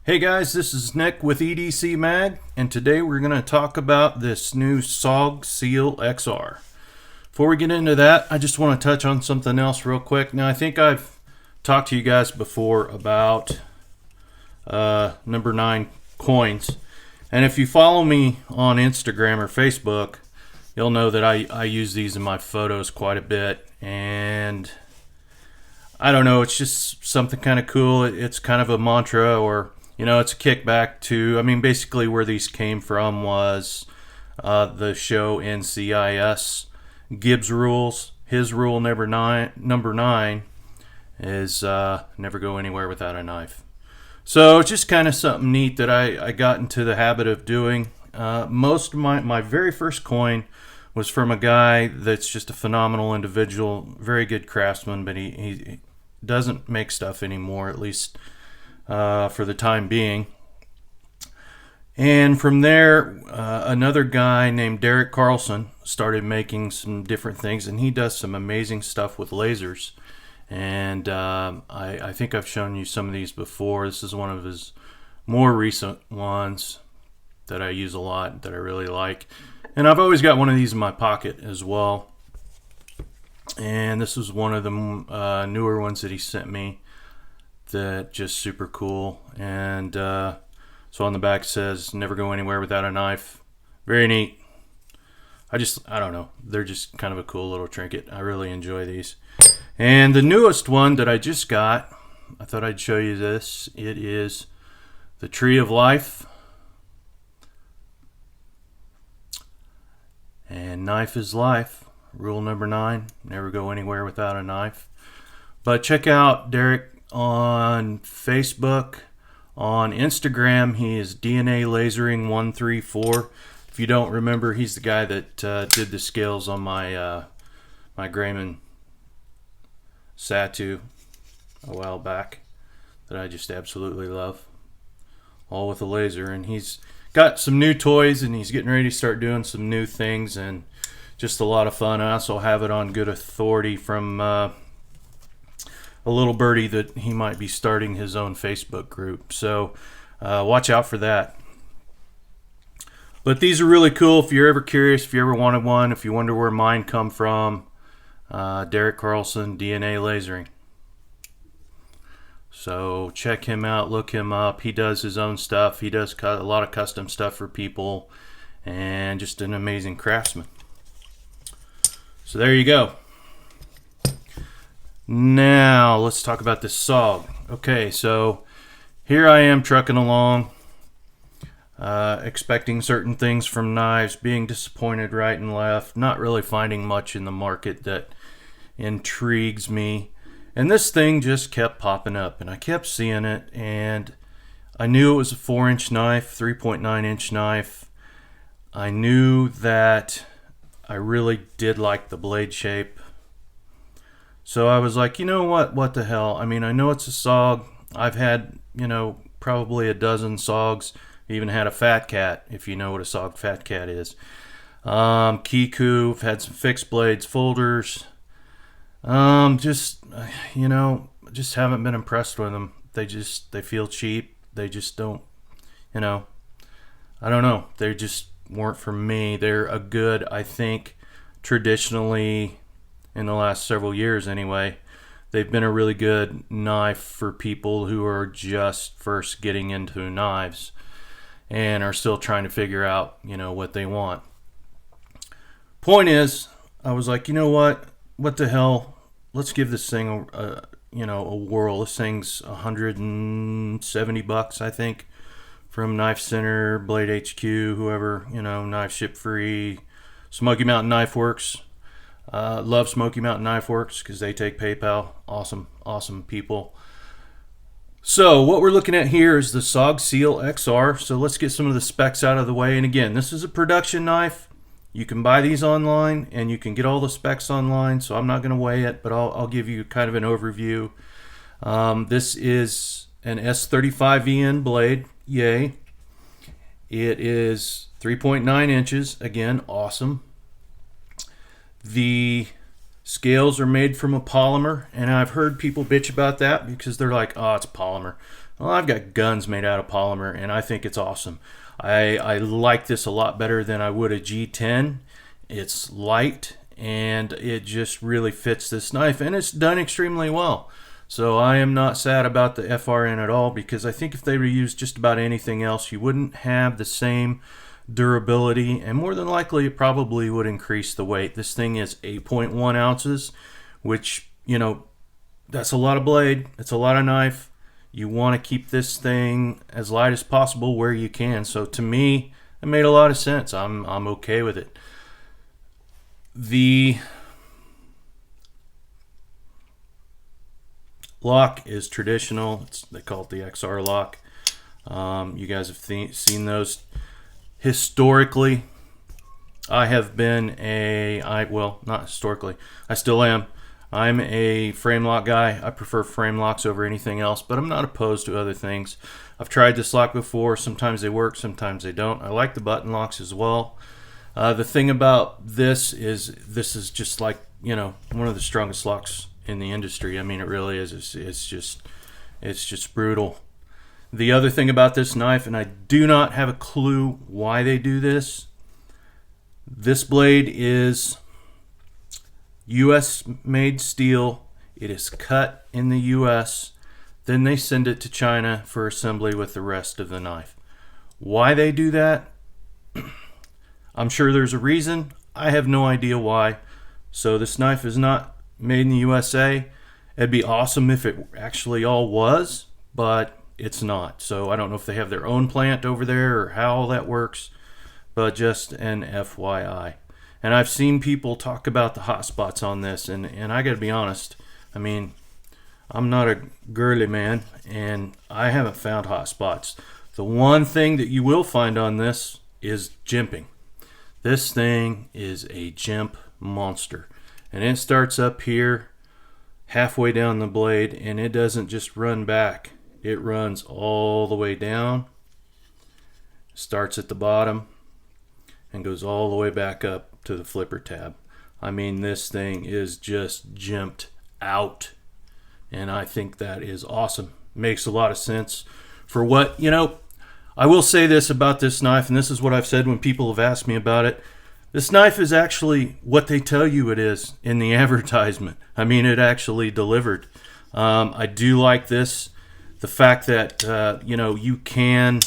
Hey guys, this is Nick with EDC Mag, and today we're going to talk about this new SOG Seal XR. Before we get into that, I just want to touch on something else real quick. Now, I think I've talked to you guys before about number 9 coins, and if you follow me on Instagram or Facebook, you'll know that I use these in my photos quite a bit, and I don't know, it's just something kind of cool. It's kind of a mantra, or it's a kickback to, basically where these came from was the show NCIS, Gibbs rules. His rule number nine is never go anywhere without a knife. So it's just kind of something neat that I got into the habit of doing. Most of my very first coin was from a guy that's just a phenomenal individual, very good craftsman, but he doesn't make stuff anymore, at least for the time being. And from there, another guy named Derek Carlson started making some different things, and he does some amazing stuff with lasers. And I think I've shown you some of these before. This is one of his more recent ones that I use a lot, that I really like. And I've always got one of these in my pocket as well. And this was one of the newer ones that he sent me, that just super cool. And so on the back says never go anywhere without a knife. Very neat. I don't know, they're just kind of a cool little trinket. I really enjoy these. And the newest one that I just got, I thought I'd show you this. It is the Tree of Life, and knife is life. Rule number 9, never go anywhere without a knife. But check out Derek on Facebook. On Instagram, he is DNA Lasering 134. If you don't remember, he's the guy that did the scales on my my Grayman Satu a while back, that I just absolutely love, all with a laser. And he's got some new toys, and he's getting ready to start doing some new things, and just a lot of fun. I also have it on good authority from a little birdie that he might be starting his own Facebook group. So watch out for that. But these are really cool. If you're ever curious, if you ever wanted one, if you wonder where mine come from, Derek Carlson, DNA Lasering. So check him out, look him up. He does his own stuff. He does a lot of custom stuff for people, and just an amazing craftsman. So there you go. Now let's talk about this SOG. Okay, so here I am trucking along, expecting certain things from knives, being disappointed right and left, not really finding much in the market that intrigues me. And this thing just kept popping up, and I kept seeing it, and I knew it was a 4-inch knife, 3.9-inch knife. I knew that I really did like the blade shape. So I was like, you know what the hell? I know it's a SOG. I've had, probably a dozen SOGs. Even had a Fat Cat, if you know what a SOG Fat Cat is. Kiku, I've had some fixed blades, folders. Just haven't been impressed with them. They feel cheap. They just don't, I don't know. They just weren't for me. They're a good, I think, traditionally, in the last several years anyway, they've been a really good knife for people who are just first getting into knives and are still trying to figure out, what they want. Point is, I was like, you know what the hell? Let's give this thing a whirl. This thing's $170, I think, from Knife Center, Blade HQ, whoever, Knife Ship Free, Smoky Mountain Knife Works. Love Smoky Mountain Knife Works because they take PayPal. Awesome people. So what we're looking at here is the SOG Seal XR. So let's get some of the specs out of the way. And again, this is a production knife. You can buy these online, and you can get all the specs online. So I'm not going to weigh it, but I'll give you kind of an overview. This is an S35EN blade. Yay. It is 3.9 inches. Again, awesome. The Scales are made from a polymer, and I've heard people bitch about that because they're like, oh, it's polymer. Well, I've got guns made out of polymer, and I think it's awesome. I like this a lot better than I would a G10. It's light, and it just really fits this knife, and it's done extremely well. So I am not sad about the FRN at all, because I think if they were used just about anything else, you wouldn't have the same durability, and more than likely it probably would increase the weight. This thing is 8.1 ounces, which, you know, that's a lot of blade, it's a lot of knife. You want to keep this thing as light as possible where you can. So to me, it made a lot of sense. I'm okay with it. The lock is traditional. They call it the XR lock. You guys have seen those. Historically, I have been well, not historically, I still am. I'm a frame lock guy. I prefer frame locks over anything else, but I'm not opposed to other things. I've tried this lock before. Sometimes they work, sometimes they don't. I like the button locks as well. The thing about this is just like, you know, one of the strongest locks in the industry. I mean, it really is. It's just brutal. The other thing about this knife, and I do not have a clue why they do this, this blade is US made steel. It is cut in the US. Then they send it to China for assembly with the rest of the knife. Why they do that? I'm sure there's a reason. I have no idea why. So this knife is not made in the USA. It'd be awesome if it actually all was, but it's not. So I don't know if they have their own plant over there or how all that works, but just an FYI. And I've seen people talk about the hot spots on this, and I gotta be honest, I mean, I'm not a girly man, and I haven't found hot spots. The one thing that you will find on this is jimping. This thing is a jimp monster, and it starts up here halfway down the blade, and it doesn't just run back. It runs all the way down, starts at the bottom, and goes all the way back up to the flipper tab. I mean, this thing is just jimped out, and I think that is awesome. Makes a lot of sense for what, you know, I will say this about this knife, and this is what I've said when people have asked me about it. This knife is actually what they tell you it is in the advertisement. I mean, it actually delivered. I do like this. The fact that, you know, you can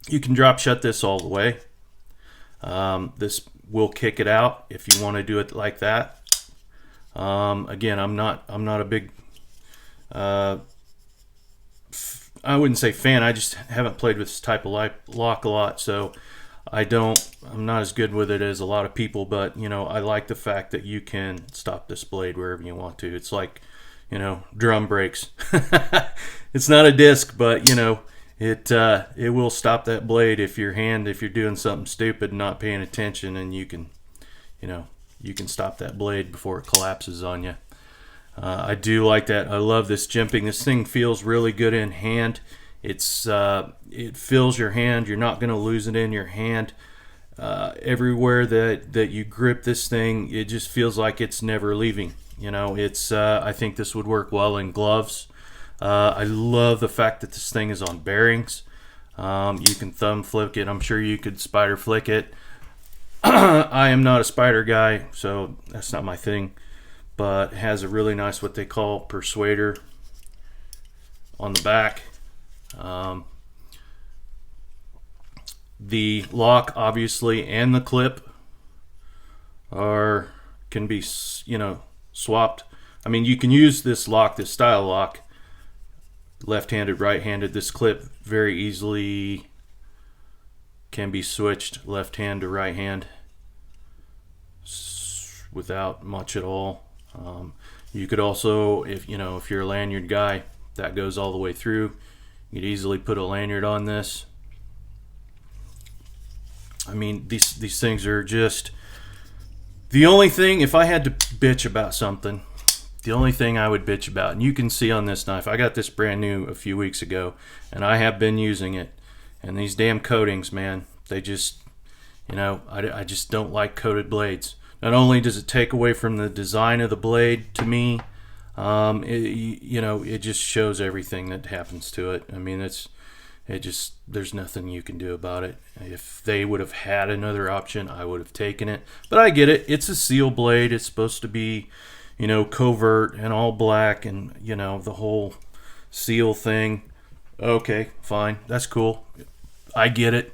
drop shut this all the way. This will kick it out if you want to do it like that. Again, I'm not a big, I wouldn't say fan. I just haven't played with this type of lock a lot, so I'm not as good with it as a lot of people. But you know, I like the fact that you can stop this blade wherever you want to. It's like, you know, drum brakes. It's not a disc, but you know, it will stop that blade if you're doing something stupid and not paying attention, and you can stop that blade before it collapses on you. I do like that. I love this jimping. This thing feels really good in hand. It fills your hand. You're not going to lose it in your hand. Everywhere that you grip this thing, it just feels like it's never leaving. You know, I think this would work well in gloves. I love the fact that this thing is on bearings. You can thumb flick it. I'm sure you could spider flick it. I am not a spider guy, so that's not my thing. But it has a really nice, what they call, persuader on the back. The lock, obviously, and the clip can be, you know, swapped. I mean, you can use this lock, this style lock, left-handed, right-handed. This clip very easily can be switched left hand to right hand without much at all. You could also, if you're a lanyard guy, that goes all the way through. You could easily put a lanyard on this. I mean, these things are just, the only thing, if I had to bitch about something, the only thing I would bitch about, and you can see on this knife, I got this brand new a few weeks ago, and I have been using it, and these damn coatings, man, they just, I just don't like coated blades. Not only does it take away from the design of the blade to me, it just shows everything that happens to it. I mean, there's nothing you can do about it. If they would have had another option, I would have taken it. But I get it. It's a Seal blade. It's supposed to be, covert and all black and, the whole Seal thing. Okay, fine. That's cool. I get it.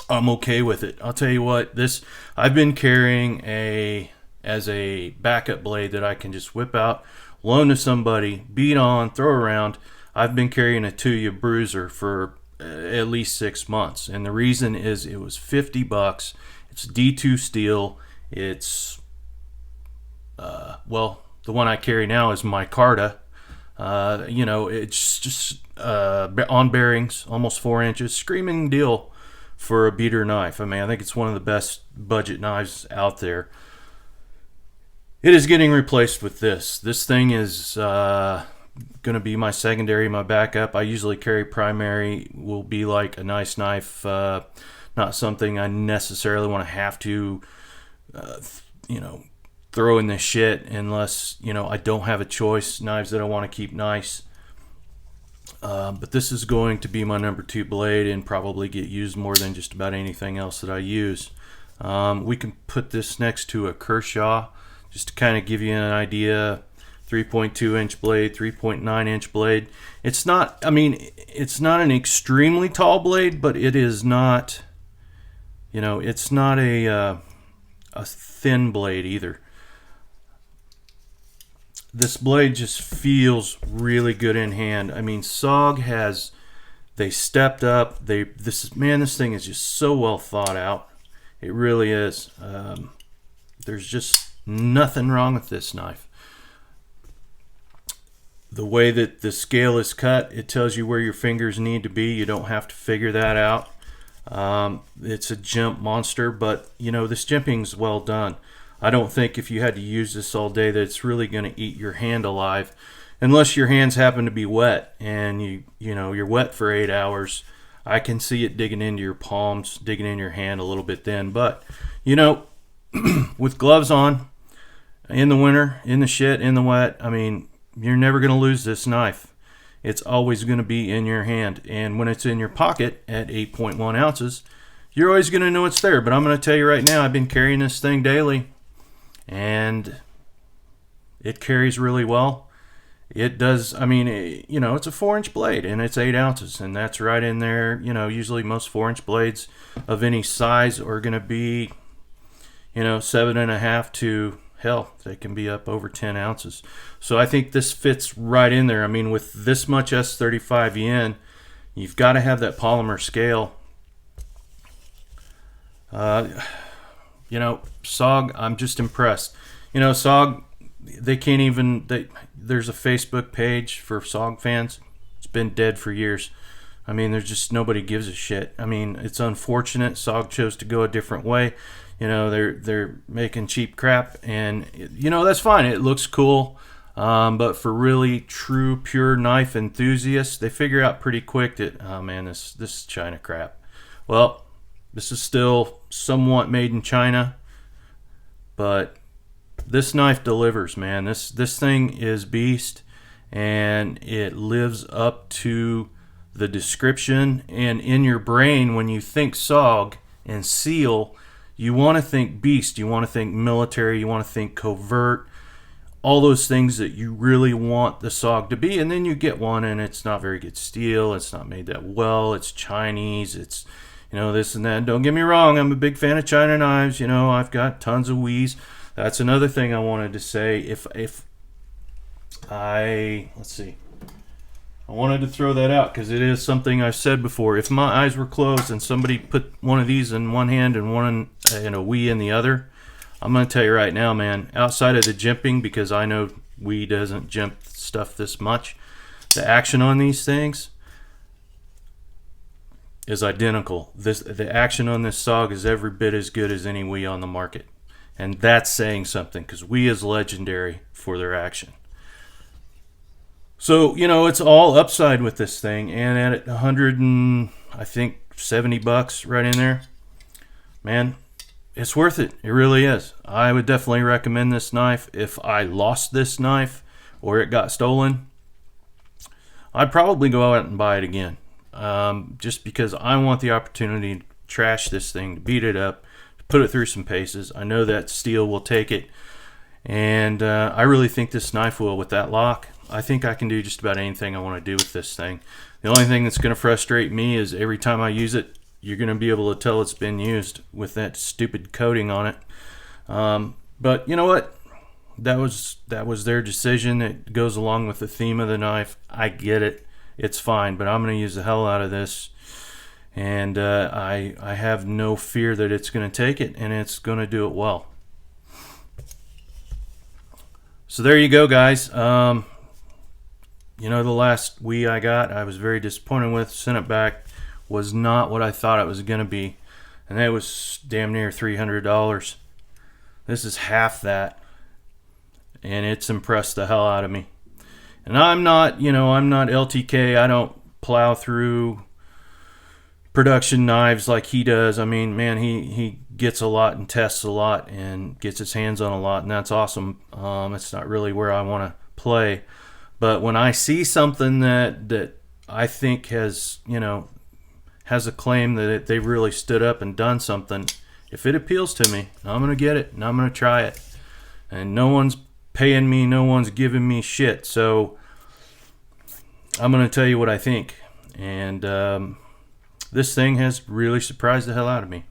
I'm okay with it. I'll tell you what, I've been carrying as a backup blade that I can just whip out, loan to somebody, beat on, throw around. I've been carrying a Tuya Bruiser for at least 6 months, and the reason is it was $50. It's D2 steel. It's the one I carry now is micarta. It's just on bearings, almost 4 inches. Screaming deal for a beater knife. I mean, I think it's one of the best budget knives out there. It is getting replaced with this. This thing is going to be my secondary, my backup. I usually carry primary. Will be like a nice knife, not something I necessarily want to have to, throw in this shit unless, I don't have a choice. Knives that I want to keep nice. But this is going to be my number 2 blade and probably get used more than just about anything else that I use. We can put this next to a Kershaw just to kind of give you an idea. 3.2 inch blade, 3.9 inch blade. It's not an extremely tall blade, but it is not, it's not a thin blade either. This blade just feels really good in hand. I mean, SOG they stepped up. This thing is just so well thought out. It really is. There's just nothing wrong with this knife. The way that the scale is cut, it tells you where your fingers need to be. You don't have to figure that out. It's a jump monster, but this jimping's well done. I don't think if you had to use this all day that it's really going to eat your hand alive, unless your hands happen to be wet and you're wet for 8 hours. I can see it digging into your palms, digging in your hand a little bit then. But with gloves on, in the winter, in the shit, in the wet, I mean, you're never going to lose this knife. It's always going to be in your hand, and when it's in your pocket at 8.1 ounces, you're always going to know it's there. But I'm going to tell you right now, I've been carrying this thing daily, and it carries really well. It does. I mean, it's a 4-inch blade and it's 8 ounces, and that's right in there. Usually most 4-inch blades of any size are going to be 7.5 to, hell, they can be up over 10 ounces. So I think this fits right in there. I mean, with this much S35 yen, you've got to have that polymer scale. SOG, I'm just impressed. SOG, they can't even, there's a Facebook page for SOG fans. It's been dead for years. I mean, there's just nobody gives a shit. I mean, it's unfortunate SOG chose to go a different way. They're making cheap crap, and that's fine. It looks cool. But for really true pure knife enthusiasts, they figure out pretty quick that, oh man, this is China crap. Well, this is still somewhat made in China, but this knife delivers, man. This thing is beast, and it lives up to the description. And in your brain, when you think SOG and Seal, you want to think beast, you want to think military, you want to think covert, all those things that you really want the SOG to be. And then you get one and it's not very good steel, it's not made that well, it's Chinese, it's this and that. Don't get me wrong, I'm a big fan of China knives. I've got tons of Wies. That's another thing I wanted to say. Let's see. I wanted to throw that out because it is something I've said before. If my eyes were closed and somebody put one of these in one hand and one in a Wii in the other, I'm going to tell you right now, man, outside of the jimping, because I know Wii doesn't jimp stuff this much, the action on these things is identical. The action on this SOG is every bit as good as any Wii on the market. And that's saying something, because Wii is legendary for their action. So, it's all upside with this thing, and at 100 and I think $70 right in there, man, it's worth it. It really is. I would definitely recommend this knife. If I lost this knife or it got stolen, I'd probably go out and buy it again. Just because I want the opportunity to trash this thing, to beat it up, to put it through some paces. I know that steel will take it. And I really think this knife will with that lock. I think I can do just about anything I want to do with this thing. The only thing that's going to frustrate me is every time I use it, you're going to be able to tell it's been used with that stupid coating on it. But you know what? That was their decision. It goes along with the theme of the knife. I get it. It's fine, but I'm going to use the hell out of this. And I have no fear that it's going to take it, and it's going to do it well. So there you go, guys. You know, the last Wii I got, I was very disappointed with. Sent it back. Was not what I thought it was going to be. And that was damn near $300. This is half that. And it's impressed the hell out of me. And I'm not, you know, I'm not LTK. I don't plow through production knives like he does. I mean, man, he gets a lot and tests a lot and gets his hands on a lot, and that's awesome. It's not really where I want to play. But when I see something that I think has, you know, has a claim that they've really stood up and done something, if it appeals to me, I'm going to get it and I'm going to try it. And no one's paying me, no one's giving me shit. So I'm going to tell you what I think. And this thing has really surprised the hell out of me.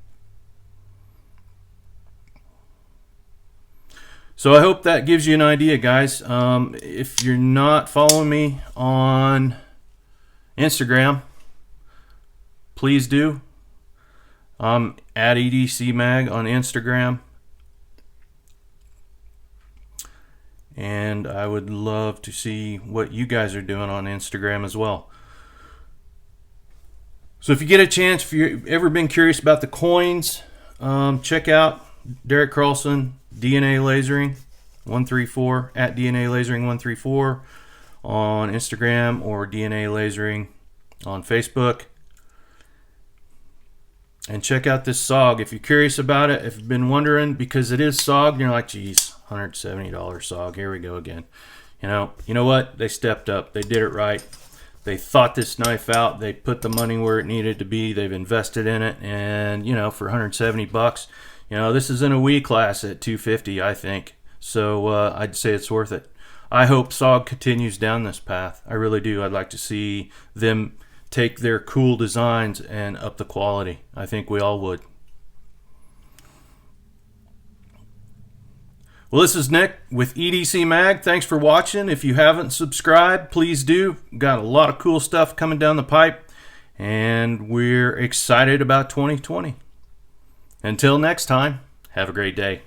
So I hope that gives you an idea, guys. If you're not following me on Instagram, please do. I'm at EDC Mag on Instagram. And I would love to see what you guys are doing on Instagram as well. So if you get a chance, if you've ever been curious about the coins, check out Derek Carlson, DNA Lasering 134, at DNA Lasering 134 on Instagram, or DNA Lasering on Facebook. And check out this SOG if you're curious about it. If you've been wondering, because it is SOG, and you're like, geez, $170 SOG, here we go again. You know what? They stepped up. They did it right. They thought this knife out. They put the money where it needed to be. They've invested in it, and you know, for $170, you know, this is in a Wii class at $250, I think. So I'd say it's worth it. I hope SOG continues down this path. I really do. I'd like to see them take their cool designs and up the quality. I think we all would. Well, this is Nick with EDC Mag. Thanks for watching. If you haven't subscribed, please do. Got a lot of cool stuff coming down the pipe, and we're excited about 2020. Until next time, have a great day.